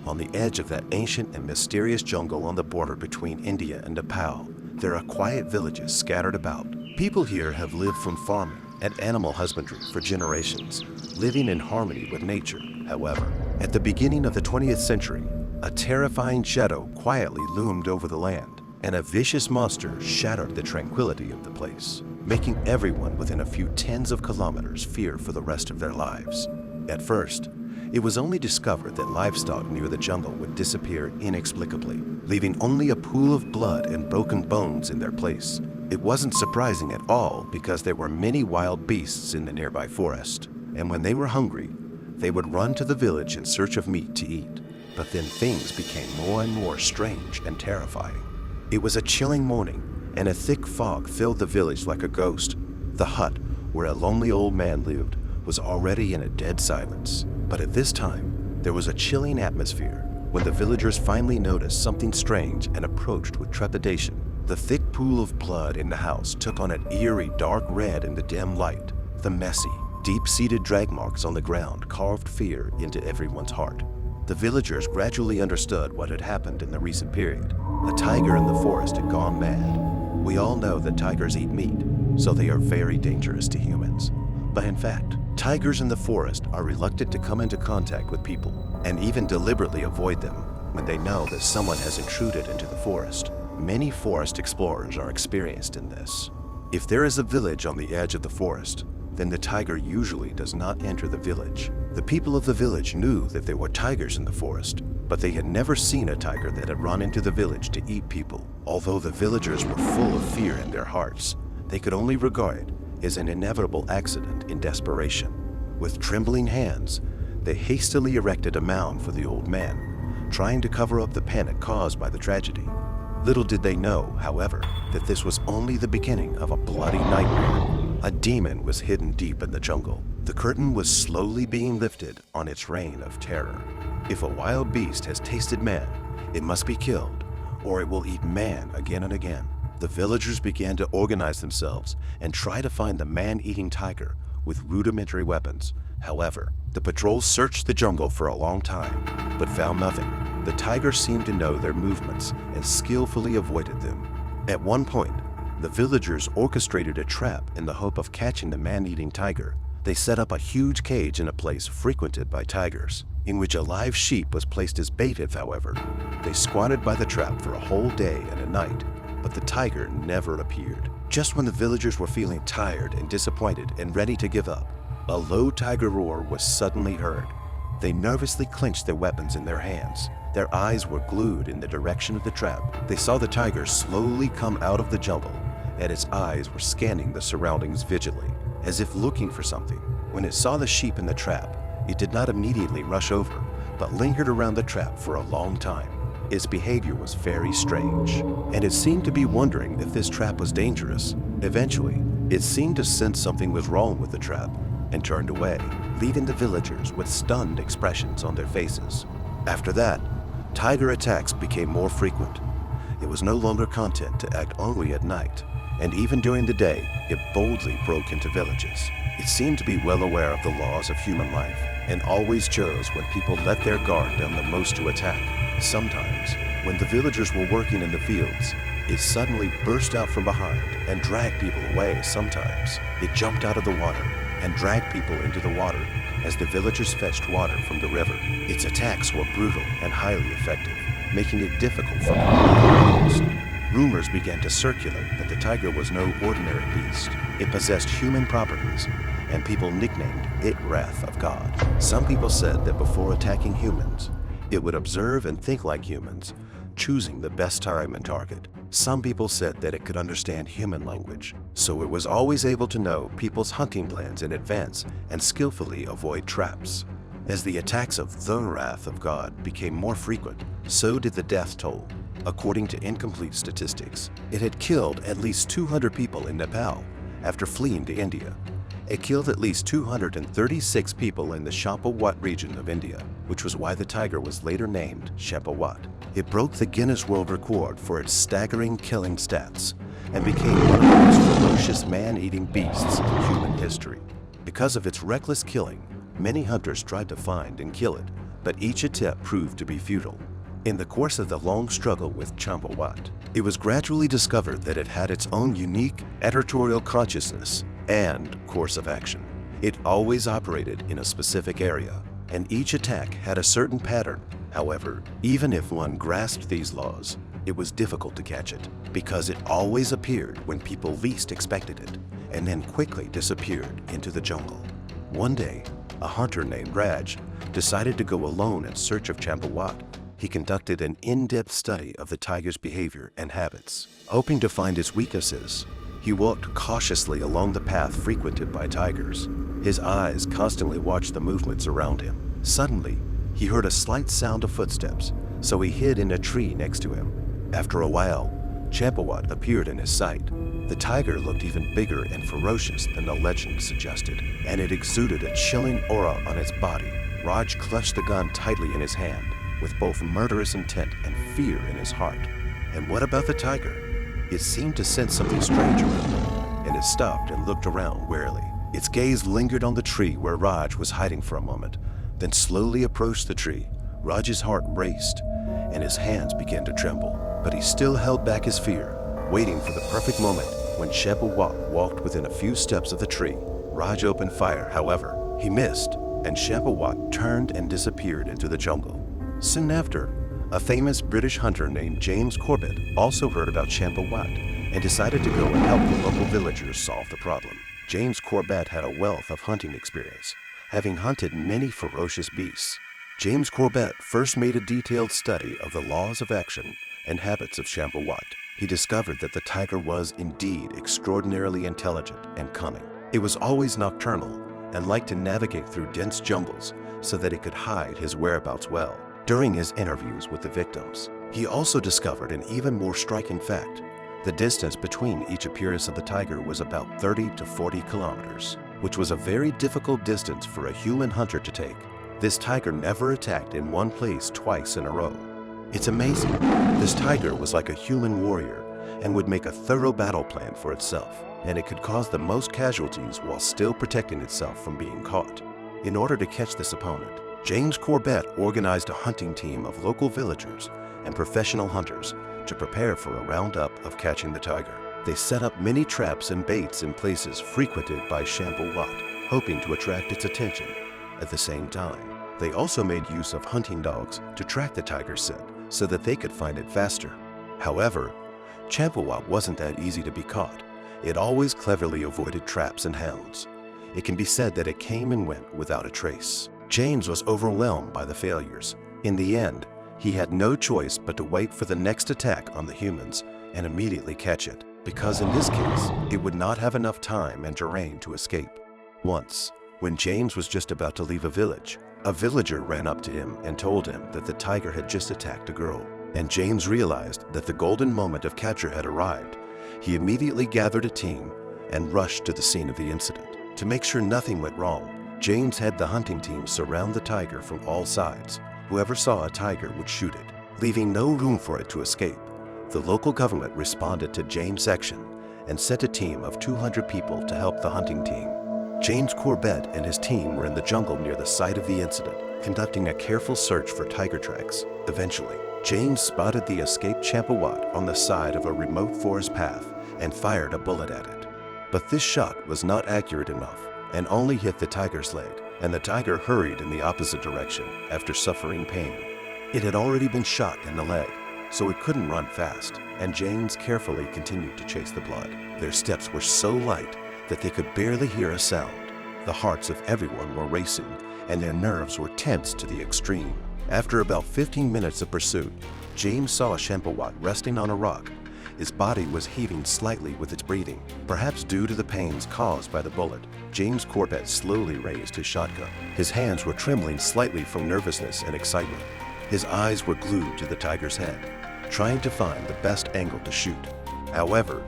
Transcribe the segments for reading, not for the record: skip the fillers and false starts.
On the edge of that ancient and mysterious jungle on the border between India and Nepal, there are quiet villages scattered about. People here have lived from farming and animal husbandry for generations, living in harmony with nature. However, at the beginning of the 20th century, a terrifying shadow quietly loomed over the land, and a vicious monster shattered the tranquility of the place, making everyone within a few tens of kilometers fear for the rest of their lives. At first, it was only discovered that livestock near the jungle would disappear inexplicably, leaving only a pool of blood and broken bones in their place. It wasn't surprising at all because there were many wild beasts in the nearby forest, and when they were hungry, they would run to the village in search of meat to eat. But then things became more and more strange and terrifying. It was a chilling morning, and a thick fog filled the village like a ghost. The hut where a lonely old man lived was already in a dead silence. But at this time, there was a chilling atmosphere when the villagers finally noticed something strange and approached with trepidation. The thick pool of blood in the house took on an eerie dark red in the dim light. The messy, deep-seated drag marks on the ground carved fear into everyone's heart. The villagers gradually understood what had happened in the recent period. A tiger in the forest had gone mad. We all know that tigers eat meat, so they are very dangerous to humans. But in fact, tigers in the forest are reluctant to come into contact with people and even deliberately avoid them when they know that someone has intruded into the forest. Many forest explorers are experienced in this. If there is a village on the edge of the forest, then the tiger usually does not enter the village. The people of the village knew that there were tigers in the forest, but they had never seen a tiger that had run into the village to eat people. Although the villagers were full of fear in their hearts, they could only regard it as an inevitable accident in desperation. With trembling hands, they hastily erected a mound for the old man, trying to cover up the panic caused by the tragedy. Little did they know, however, that this was only the beginning of a bloody nightmare. A demon was hidden deep in the jungle. The curtain was slowly being lifted on its reign of terror. If a wild beast has tasted man, it must be killed, or it will eat man again and again. The villagers began to organize themselves and try to find the man-eating tiger with rudimentary weapons. However, the patrol searched the jungle for a long time, but found nothing. The tiger seemed to know their movements and skillfully avoided them. At one point, the villagers orchestrated a trap in the hope of catching the man-eating tiger. They set up a huge cage in a place frequented by tigers, in which a live sheep was placed as bait. If, however, they squatted by the trap for a whole day and a night, but the tiger never appeared. Just when the villagers were feeling tired and disappointed and ready to give up, a low tiger roar was suddenly heard. They nervously clenched their weapons in their hands. Their eyes were glued in the direction of the trap. They saw the tiger slowly come out of the jungle, and its eyes were scanning the surroundings vigilantly, as if looking for something. When it saw the sheep in the trap, it did not immediately rush over, but lingered around the trap for a long time. Its behavior was very strange, and it seemed to be wondering if this trap was dangerous. Eventually, it seemed to sense something was wrong with the trap and turned away, leaving the villagers with stunned expressions on their faces. After that, tiger attacks became more frequent. It was no longer content to act only at night, and even during the day, it boldly broke into villages. It seemed to be well aware of the laws of human life, and always chose when people let their guard down the most to attack. Sometimes, when the villagers were working in the fields, it suddenly burst out from behind and dragged people away. Sometimes, it jumped out of the water and dragged people into the water as the villagers fetched water from the river. Its attacks were brutal and highly effective, making it difficult for people to resist. Rumors began to circulate that the tiger was no ordinary beast. It possessed human properties, and people nicknamed it Wrath of God. Some people said that before attacking humans, it would observe and think like humans, choosing the best time and target. Some people said that it could understand human language, so it was always able to know people's hunting plans in advance and skillfully avoid traps. As the attacks of the Wrath of God became more frequent, so did the death toll. According to incomplete statistics, it had killed at least 200 people in Nepal after fleeing to India. It killed at least 236 people in the Champawat region of India, which was why the tiger was later named Champawat. It broke the Guinness World Record for its staggering killing stats and became one of the most ferocious man-eating beasts in human history. Because of its reckless killing, many hunters tried to find and kill it, but each attempt proved to be futile. In the course of the long struggle with Champawat, it was gradually discovered that it had its own unique editorial consciousness and course of action. It always operated in a specific area, and each attack had a certain pattern. However, even if one grasped these laws, it was difficult to catch it, because it always appeared when people least expected it, and then quickly disappeared into the jungle. One day, a hunter named Raj decided to go alone in search of Champawat. He conducted an in-depth study of the tiger's behavior and habits. Hoping to find its weaknesses, he walked cautiously along the path frequented by tigers. His eyes constantly watched the movements around him. Suddenly, he heard a slight sound of footsteps, so he hid in a tree next to him. After a while, Champawat appeared in his sight. The tiger looked even bigger and ferocious than the legend suggested, and it exuded a chilling aura on its body. Raj clutched the gun tightly in his hand, with both murderous intent and fear in his heart. And what about the tiger? It seemed to sense something strange around him, and it stopped and looked around warily. Its gaze lingered on the tree where Raj was hiding for a moment, then slowly approached the tree. Raj's heart raced, and his hands began to tremble, but he still held back his fear, waiting for the perfect moment. When Champawat walked within a few steps of the tree, Raj opened fire. However, he missed, and Champawat turned and disappeared into the jungle. Soon after, a famous British hunter named James Corbett also heard about Champawat and decided to go and help the local villagers solve the problem. James Corbett had a wealth of hunting experience, having hunted many ferocious beasts. James Corbett first made a detailed study of the laws of action and habits of Champawat. He discovered that the tiger was indeed extraordinarily intelligent and cunning. It was always nocturnal and liked to navigate through dense jungles so that it could hide his whereabouts well. During his interviews with the victims, he also discovered an even more striking fact. The distance between each appearance of the tiger was about 30 to 40 kilometers, which was a very difficult distance for a human hunter to take. This tiger never attacked in one place twice in a row. It's amazing. This tiger was like a human warrior and would make a thorough battle plan for itself, and it could cause the most casualties while still protecting itself from being caught. In order to catch this opponent, James Corbett organized a hunting team of local villagers and professional hunters to prepare for a roundup of catching the tiger. They set up many traps and baits in places frequented by Champawat, hoping to attract its attention. At the same time, they also made use of hunting dogs to track the tiger's scent so that they could find it faster. However, Champawat wasn't that easy to be caught. It always cleverly avoided traps and hounds. It can be said that it came and went without a trace. James was overwhelmed by the failures. In the end, he had no choice but to wait for the next attack on the humans and immediately catch it, because in this case, it would not have enough time and terrain to escape. Once, when James was just about to leave a villager ran up to him and told him that the tiger had just attacked a girl, and James realized that the golden moment of capture had arrived. He immediately gathered a team and rushed to the scene of the incident. To make sure nothing went wrong, James had the hunting team surround the tiger from all sides. Whoever saw a tiger would shoot it, leaving no room for it to escape. The local government responded to James' action and sent a team of 200 people to help the hunting team. James Corbett and his team were in the jungle near the site of the incident, conducting a careful search for tiger tracks. Eventually, James spotted the escaped Champawat on the side of a remote forest path and fired a bullet at it. But this shot was not accurate enough and only hit the tiger's leg, and the tiger hurried in the opposite direction after suffering pain. It had already been shot in the leg, so it couldn't run fast, and James carefully continued to chase the blood. Their steps were so light that they could barely hear a sound. The hearts of everyone were racing, and their nerves were tense to the extreme. After about 15 minutes of pursuit, James saw a Champawat resting on a rock. His body was heaving slightly with its breathing, perhaps due to the pains caused by the bullet. James Corbett slowly raised his shotgun. His hands were trembling slightly from nervousness and excitement. His eyes were glued to the tiger's head, trying to find the best angle to shoot. However,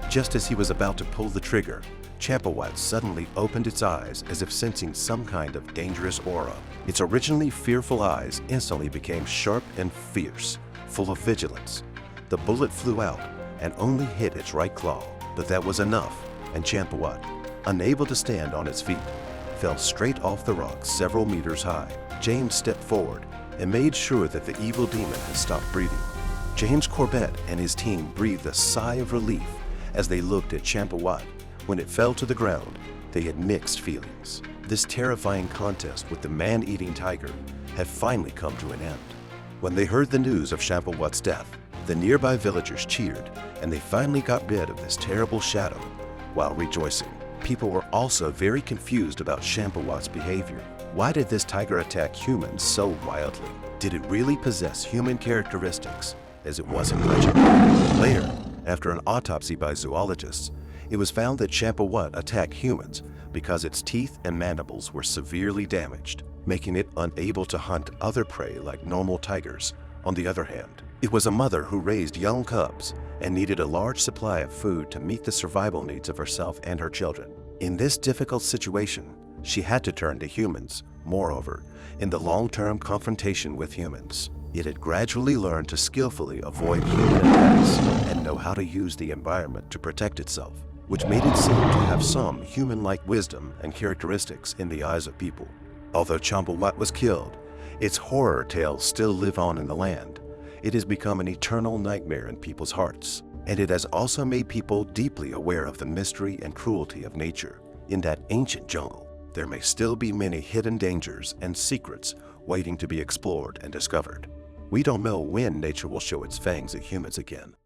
just as he was about to pull the trigger, Champawat suddenly opened its eyes as if sensing some kind of dangerous aura. Its originally fearful eyes instantly became sharp and fierce, full of vigilance. The bullet flew out and only hit its right claw, but that was enough, and Champawat, unable to stand on its feet, fell straight off the rock several meters high. James stepped forward and made sure that the evil demon had stopped breathing. James Corbett and his team breathed a sigh of relief as they looked at Champawat. When it fell to the ground, they had mixed feelings. This terrifying contest with the man-eating tiger had finally come to an end. When they heard the news of Champawat's death, the nearby villagers cheered, and they finally got rid of this terrible shadow. While rejoicing, people were also very confused about Champawat's behavior. Why did this tiger attack humans so wildly? Did it really possess human characteristics, as it was in legend? Later, after an autopsy by zoologists, it was found that Champawat attacked humans because its teeth and mandibles were severely damaged, making it unable to hunt other prey like normal tigers. On the other hand, it was a mother who raised young cubs and needed a large supply of food to meet the survival needs of herself and her children. In this difficult situation, she had to turn to humans. Moreover, in the long-term confrontation with humans, it had gradually learned to skillfully avoid human attacks and know how to use the environment to protect itself, which made it seem to have some human-like wisdom and characteristics in the eyes of people. Although Champawat was killed, its horror tales still live on in the land. It has become an eternal nightmare in people's hearts, and it has also made people deeply aware of the mystery and cruelty of nature. In that ancient jungle, there may still be many hidden dangers and secrets waiting to be explored and discovered. We don't know when nature will show its fangs at humans again,